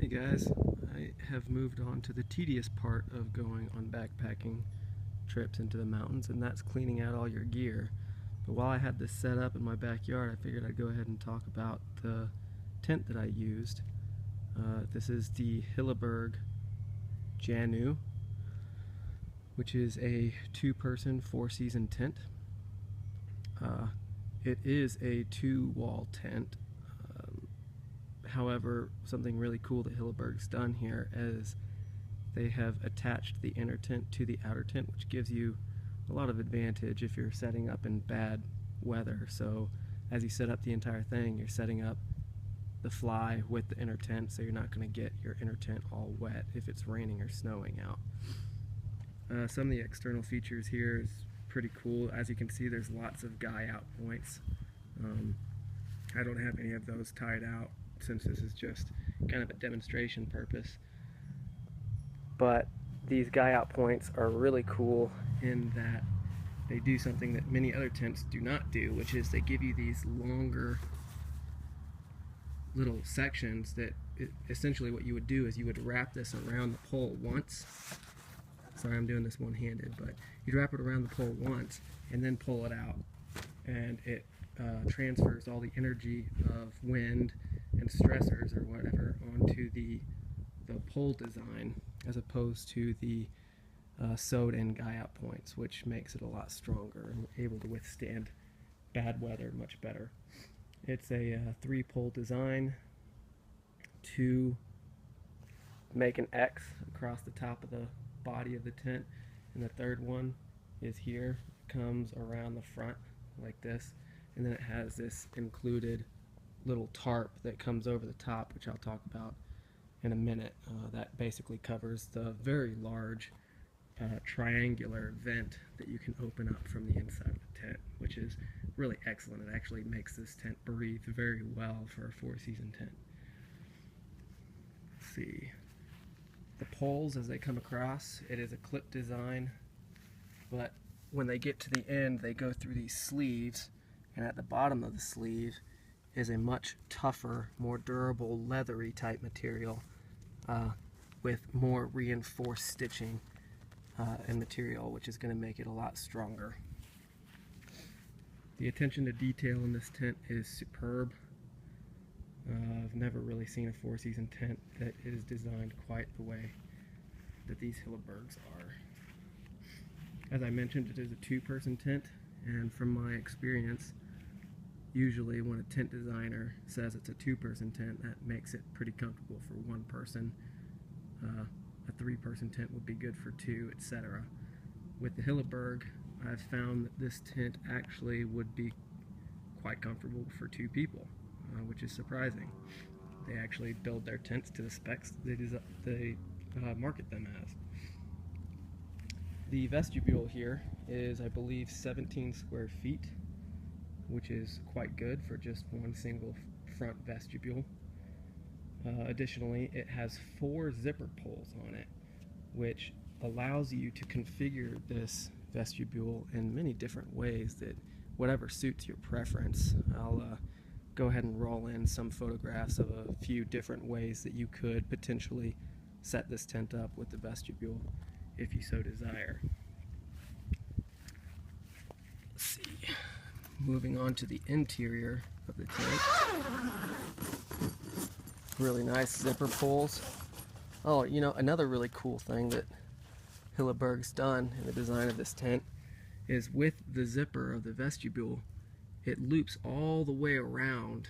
Hey guys, I have moved on to the tedious part of going on backpacking trips into the mountains, and that's cleaning out all your gear. But while I had this set up in my backyard, I figured I'd go ahead and talk about the tent that I used. This is the Hilleberg Jannu, which is a two-person, four-season tent. It is a two-wall tent. However, something really cool that Hilleberg's done here is they have attached the inner tent to the outer tent, which gives you a lot of advantage if you're setting up in bad weather. So as you set up the entire thing, you're setting up the fly with the inner tent, so you're not going to get your inner tent all wet if it's raining or snowing out. Some of the external features here is pretty cool. As you can see, there's lots of guy out points. I don't have any of those tied out, since this is just kind of a demonstration purpose. But these guy out points are really cool in that they do something that many other tents do not do, which is they give you these longer little sections that essentially what you would do is you would wrap this around the pole once. Sorry, I'm doing this one-handed, but you'd wrap it around the pole once and then pull it out, and it transfers all the energy of wind and stressors or whatever onto the pole design, as opposed to the sewed in guy out points, which makes it a lot stronger and able to withstand bad weather much better. It's a three-pole design to make an X across the top of the body of the tent, and the third one is here. It comes around the front like this, and then it has this included little tarp that comes over the top, which I'll talk about in a minute. That basically covers the very large triangular vent that you can open up from the inside of the tent, which is really excellent. It actually makes this tent breathe very well for a four-season tent. Let's see. The poles, as they come across, it is a clip design, but when they get to the end, they go through these sleeves, and at the bottom of the sleeve is a much tougher, more durable, leathery type material with more reinforced stitching and material, which is going to make it a lot stronger. The attention to detail in this tent is superb. I've never really seen a four-season tent that is designed quite the way that these Hillebergs are. As I mentioned, it is a two-person tent, and from my experience, usually when a tent designer says it's a two-person tent, that makes it pretty comfortable for one person. A three-person tent would be good for two, etc. With the Hilleberg, I've found that this tent actually would be quite comfortable for two people, which is surprising. They actually build their tents to the specs they market them as. The vestibule here is, I believe, 17 square feet, which is quite good for just one single front vestibule. Additionally, it has 4 zipper pulls on it, which allows you to configure this vestibule in many different ways, that whatever suits your preference. I'll go ahead and roll in some photographs of a few different ways that you could potentially set this tent up with the vestibule if you so desire. Let's see. Moving on to the interior of the tent. Really nice zipper pulls. Oh, you know, another really cool thing that Hilleberg's done in the design of this tent is with the zipper of the vestibule, it loops all the way around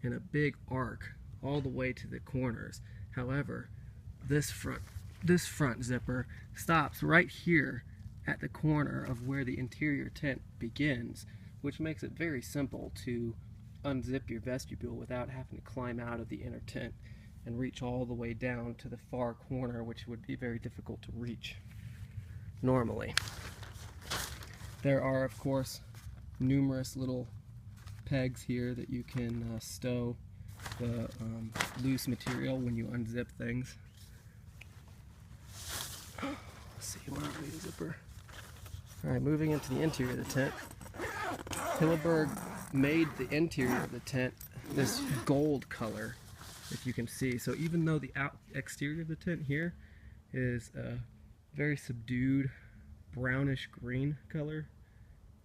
in a big arc all the way to the corners. However, this front zipper stops right here at the corner of where the interior tent begins, which makes it very simple to unzip your vestibule without having to climb out of the inner tent and reach all the way down to the far corner, which would be very difficult to reach normally. There are, of course, numerous little pegs here that you can stow the loose material when you unzip things. Let's see, where are we, zipper? Alright, moving into the interior of the tent. Hilleberg made the interior of the tent this gold color, if you can see. So even though the exterior of the tent here is a very subdued brownish green color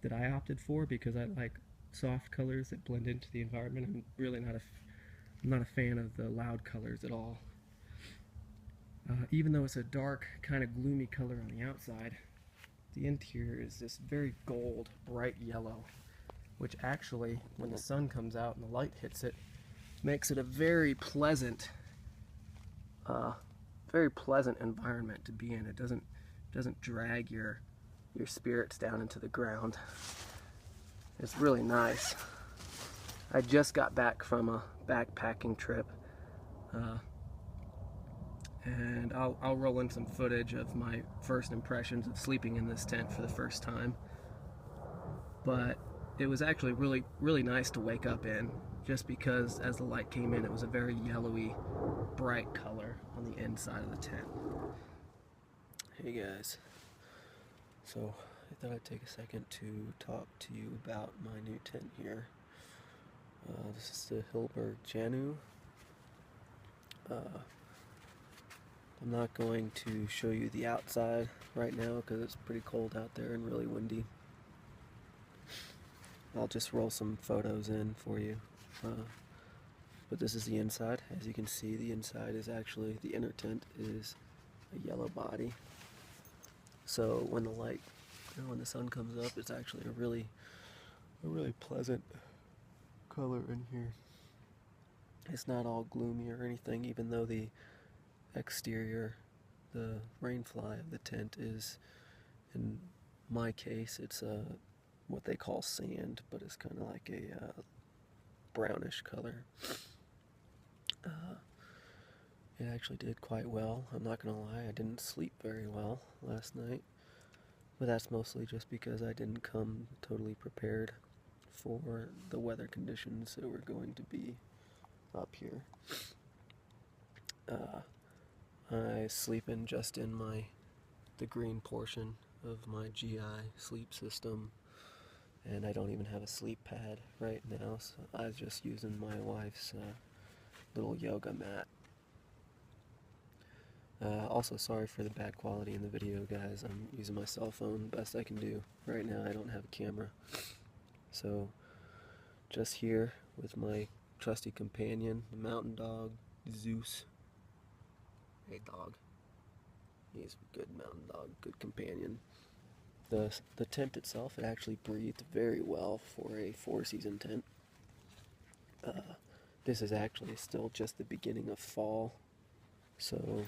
that I opted for because I like soft colors that blend into the environment. I'm really not a fan of the loud colors at all. Even though it's a dark, kind of gloomy color on the outside, the interior is this very gold, bright yellow, which actually, when the sun comes out and the light hits it, makes it a very pleasant environment to be in. It doesn't drag your spirits down into the ground. It's really nice. I just got back from a backpacking trip, and I'll roll in some footage of my first impressions of sleeping in this tent for the first time. But it was actually really nice to wake up in, just because as the light came in, it was a very yellowy, bright color on the inside of the tent. Hey guys, so I thought I'd take a second to talk to you about my new tent here. This is the Hilleberg Jannu. I'm not going to show you the outside right now because it's pretty cold out there and really windy. I'll just roll some photos in for you. But this is the inside. As you can see, the inside is actually, the inner tent is a yellow body. So when the light, when the sun comes up, it's actually a really pleasant color in here. It's not all gloomy or anything, even though the exterior, the rain fly of the tent is, in my case, it's what they call sand, but it's kind of like a brownish color. It actually did quite well. I'm not gonna lie, I didn't sleep very well last night, but that's mostly just because I didn't come totally prepared for the weather conditions that were going to be up here. I sleep in just in the green portion of my GI sleep system, and I don't even have a sleep pad right now, so I was just using my wife's little yoga mat. Also, sorry for the bad quality in the video, guys. I'm using my cell phone best I can do. Right now I don't have a camera. So, just here with my trusty companion, the mountain dog, Zeus. Hey dog. He's a good mountain dog, good companion. The tent itself, it actually breathed very well for a 4-season tent. This is actually still just the beginning of fall, so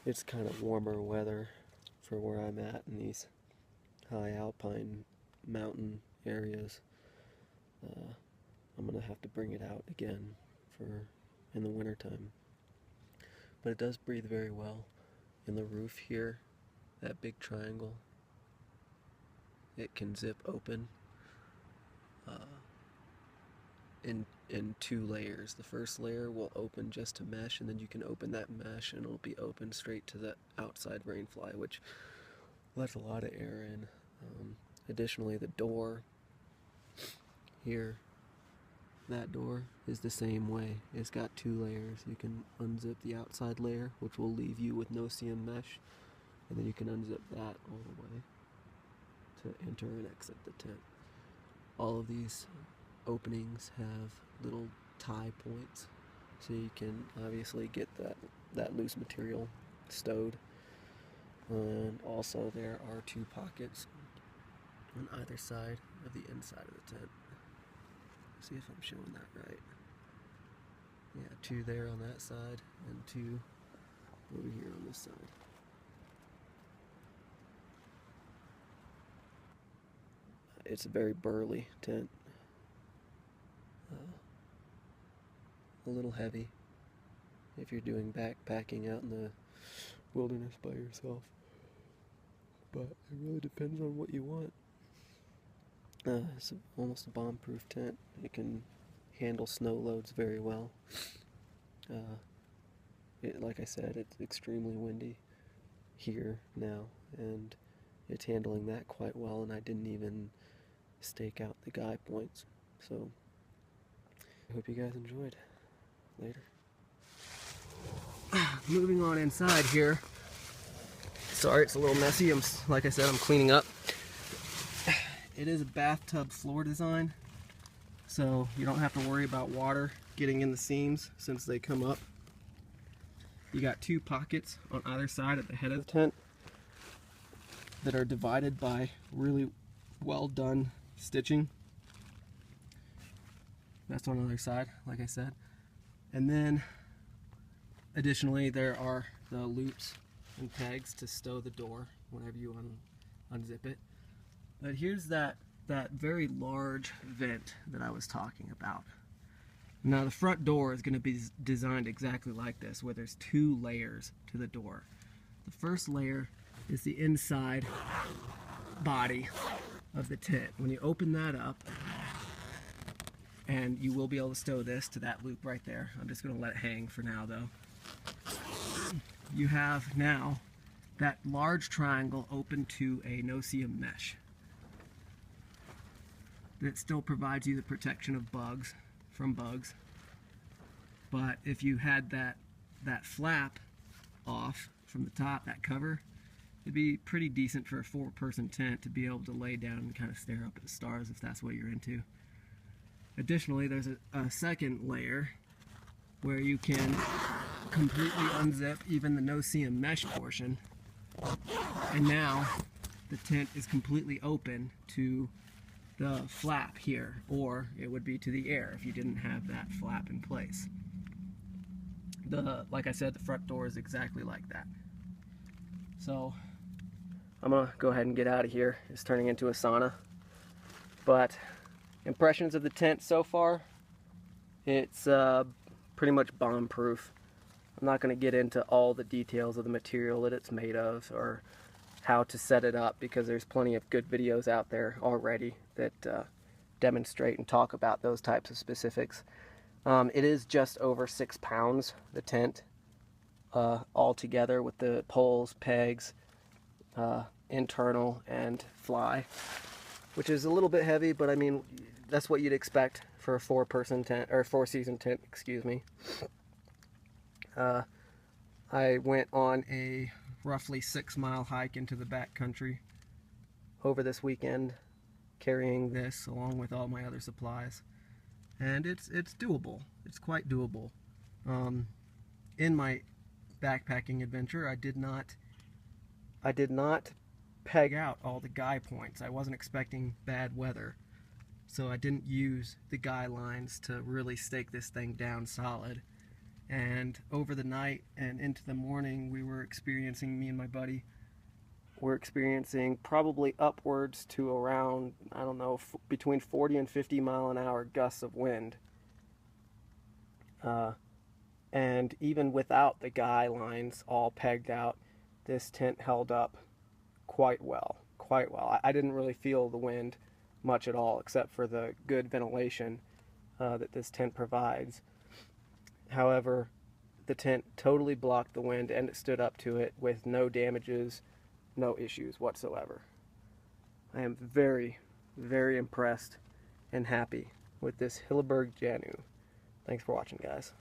it's kind of warmer weather for where I'm at in these high alpine mountain areas. I'm gonna have to bring it out again in the wintertime. But it does breathe very well. In the roof here, that big triangle, it can zip open in 2 layers. The first layer will open just to mesh, and then you can open that mesh and it'll be open straight to the outside rainfly, which lets a lot of air in. Additionally, the door here, that door is the same way. It's got 2 layers. You can unzip the outside layer, which will leave you with no CM mesh, and then you can unzip that all the way to enter and exit the tent. All of these openings have little tie points, so you can obviously get that loose material stowed. And also there are 2 pockets on either side of the inside of the tent. See if I'm showing that right. Yeah, 2 there on that side and 2 over here on this side. It's a very burly tent. A little heavy if you're doing backpacking out in the wilderness by yourself. But it really depends on what you want. It's almost a bomb-proof tent. It can handle snow loads very well. Like I said, it's extremely windy here now, and it's handling that quite well, and I didn't even stake out the guy points. So, I hope you guys enjoyed. Later. moving on inside here. Sorry, it's a little messy. Like I said, I'm cleaning up. It is a bathtub floor design, so you don't have to worry about water getting in the seams since they come up. You got 2 pockets on either side at the head of the tent that are divided by really well done stitching. That's on the other side, like I said. And then additionally, there are the loops and pegs to stow the door whenever you unzip it. But here's that very large vent that I was talking about. Now the front door is going to be designed exactly like this, where there's 2 layers to the door. The first layer is the inside body of the tent. When you open that up, and you will be able to stow this to that loop right there. I'm just going to let it hang for now though. You have now that large triangle open to a no-seam mesh that still provides you the protection of bugs, from bugs. But if you had that flap off from the top, that cover, it'd be pretty decent for a 4-person tent to be able to lay down and kind of stare up at the stars if that's what you're into. Additionally, there's a second layer where you can completely unzip even the no-seam mesh portion, and now the tent is completely open to the flap here, or it would be to the air if you didn't have that flap in place. Like I said, the front door is exactly like that. So I'm gonna go ahead and get out of here. It's turning into a sauna. But impressions of the tent so far, it's pretty much bomb-proof. I'm not going to get into all the details of the material that it's made of or how to set it up, because there's plenty of good videos out there already that demonstrate and talk about those types of specifics. It is just over 6 pounds, the tent, all together with the poles, pegs, internal, and fly, which is a little bit heavy, but I mean, that's what you'd expect for a 4-person tent, or 4-season tent, excuse me. I went on a roughly 6-mile hike into the backcountry over this weekend, carrying this along with all my other supplies, and it's doable. It's quite doable. In my backpacking adventure, I did not peg out all the guy points. I wasn't expecting bad weather, so I didn't use the guy lines to really stake this thing down solid. And over the night and into the morning, me and my buddy were experiencing probably upwards to around, I don't know, between 40 and 50 mile an hour gusts of wind. And even without the guy lines all pegged out, this tent held up quite well. I didn't really feel the wind much at all, except for the good ventilation that this tent provides. However, the tent totally blocked the wind and it stood up to it with no damages, no issues whatsoever. I am very, very impressed and happy with this Hilleberg Jannu. Thanks for watching, guys.